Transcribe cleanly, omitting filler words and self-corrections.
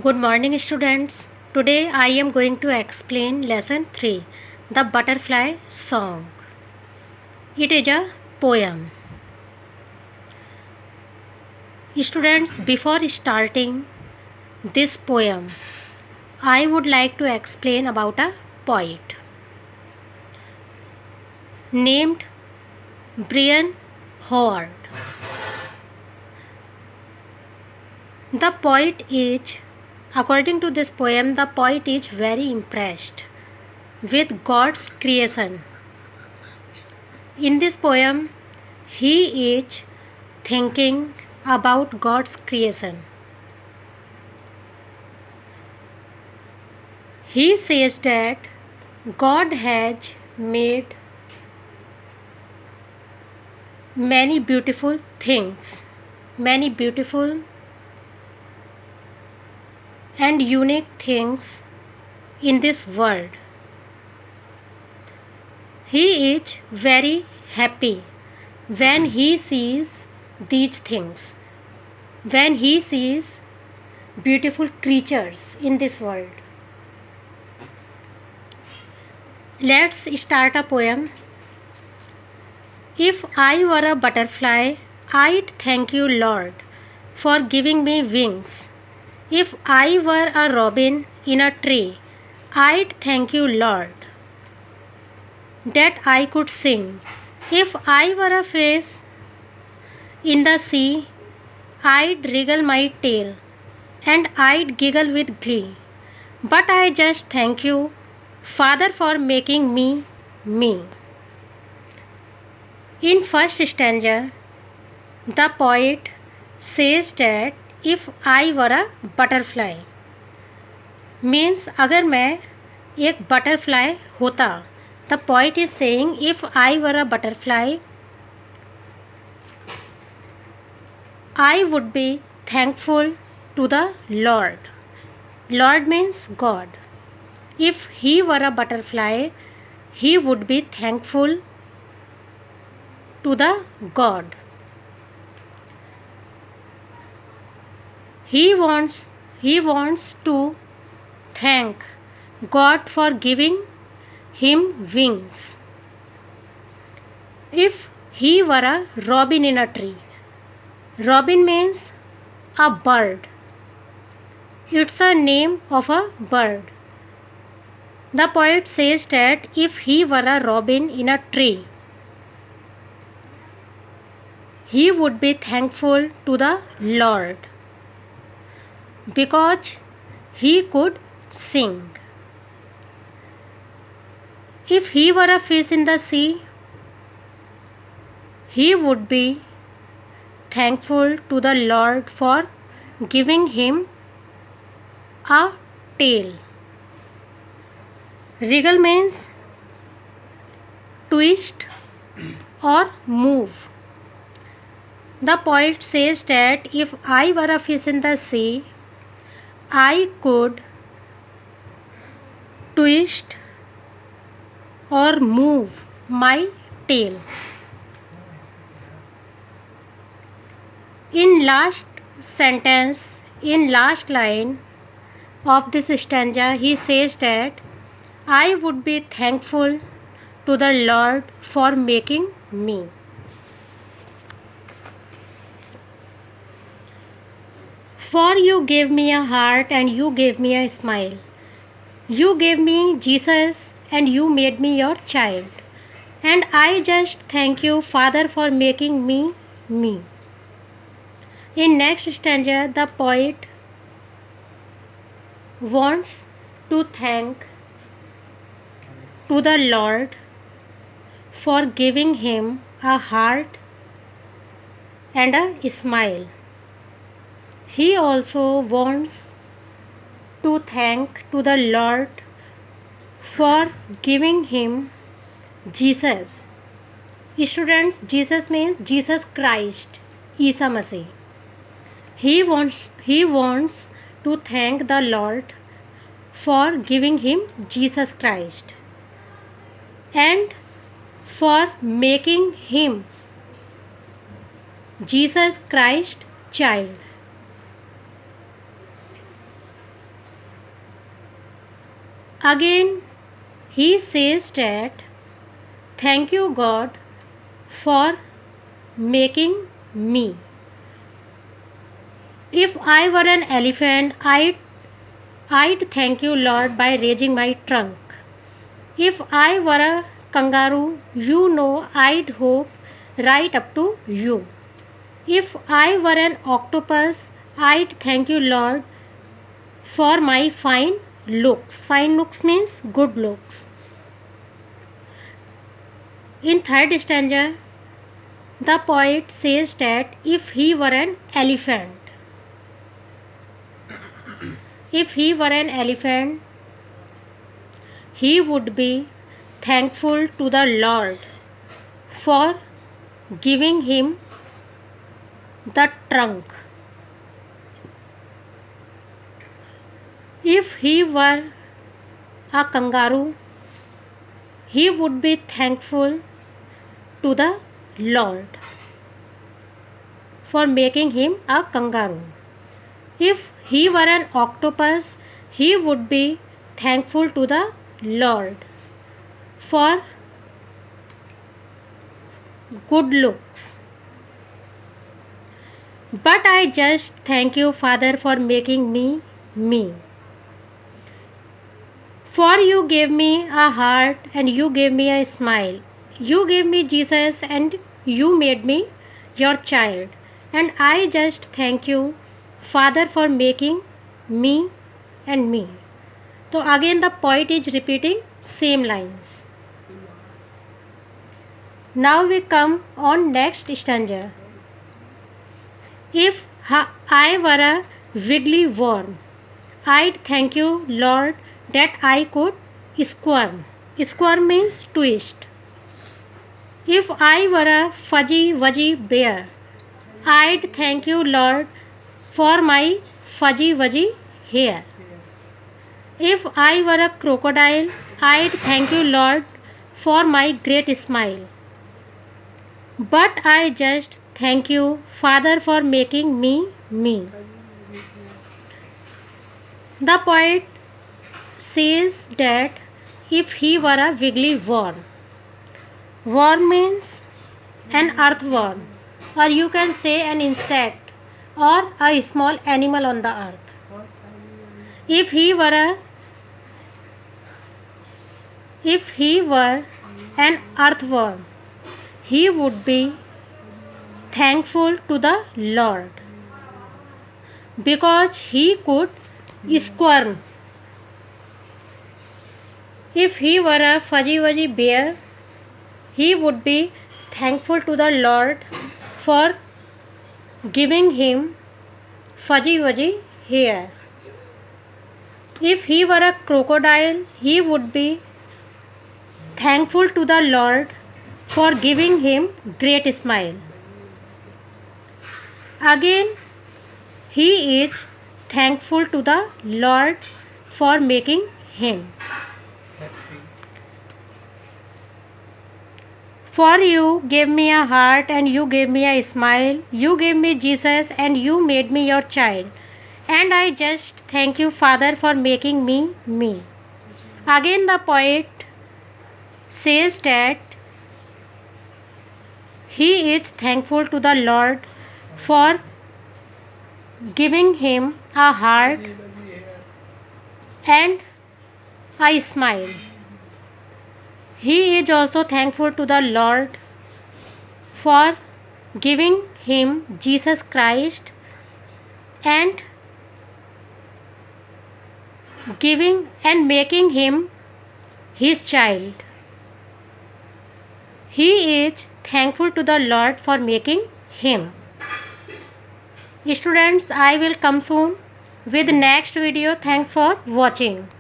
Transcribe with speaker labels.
Speaker 1: Good morning, students. Today I am going to explain lesson 3, The Butterfly Song. It is a poem. Students, before starting this poem, I would like to explain about a poet named Brian Howard. The poet is, according to this poem, the poet is very impressed with God's creation. In this poem, he is thinking about God's creation. He says that God has made many beautiful things, many beautiful and unique things in this world. He is very happy when he sees these things, when he sees beautiful creatures in this world. Let's start a poem. If I were a butterfly, I'd thank you, Lord, for giving me wings. If I were a robin in a tree, I'd thank you, Lord, that I could sing. If I were a fish in the sea, I'd wriggle my tail and I'd giggle with glee. But I just thank you, Father, for making me me. In first stanza, the poet says that if I were a butterfly, means अगर मैं एक butterfly होता, the poet is saying if I were a butterfly, I would be thankful to the Lord. Lord means God. If he were a butterfly, he would be thankful to the God. He wants to thank God for giving him wings. If he were a robin in a tree, robin means a bird. It's a name of a bird. The poet says that if he were a robin in a tree, he would be thankful to the Lord because he could sing. If he were a fish in the sea, he would be thankful to the Lord for giving him a tail. Wriggle means twist or move. The poet says that if I were a fish in the sea, I could twist or move my tail. In last sentence, in last line of this stanza, he says that I would be thankful to the Lord for making me. For you gave me a heart and you gave me a smile. You gave me Jesus and you made me your child. And I just thank you, Father, for making me me. In next stanza, the poet wants to thank to the Lord for giving him a heart and a smile. He also wants to thank to the Lord for giving him Jesus. Students, Jesus means Jesus Christ, Isa Masih. He wants to thank the Lord for giving him Jesus Christ and for making him Jesus Christ child. Again, he says that thank you God for making me. If I were an elephant, I'd thank you Lord by raising my trunk. If I were a kangaroo, I'd hope right up to you. If I were an octopus, I'd thank you Lord for my fine looks. Fine looks means good looks. In third stanza, the poet says that if he were an elephant, he would be thankful to the Lord for giving him the trunk. If he were a kangaroo, he would be thankful to the Lord for making him a kangaroo. If he were an octopus, he would be thankful to the Lord for good looks. But I just thank you, Father, for making me me. For you gave me a heart and you gave me a smile. You gave me Jesus and you made me your child. And I just thank you, Father, for making me and me. So again the poet is repeating same lines. Now we come on next stanza. If I were a wiggly worm, I'd thank you, Lord, that I could squirm. Squirm means twist. If I were a fuzzy wuzzy bear, I'd thank you, Lord, for my fuzzy wuzzy hair. If I were a crocodile, I'd thank you, Lord, for my great smile. But I just thank you, Father, for making me me. The poet says that if he were a wiggly worm, worm means an earthworm, or you can say an insect or a small animal on the earth. If he were an earthworm, he would be thankful to the Lord because he could squirm. If he were a fuzzy wuzzy bear, he would be thankful to the Lord for giving him fuzzy wuzzy hair. If he were a crocodile, he would be thankful to the Lord for giving him great smile. Again, he is thankful to the Lord for making him. For you gave me a heart and you gave me a smile. You gave me Jesus and you made me your child. And I just thank you, Father, for making me me. Again, the poet says that he is thankful to the Lord for giving him a heart and a smile. He is also thankful to the Lord for giving him Jesus Christ and giving and making him his child. He is thankful to the Lord for making him. Students, I will come soon with next video. Thanks for watching.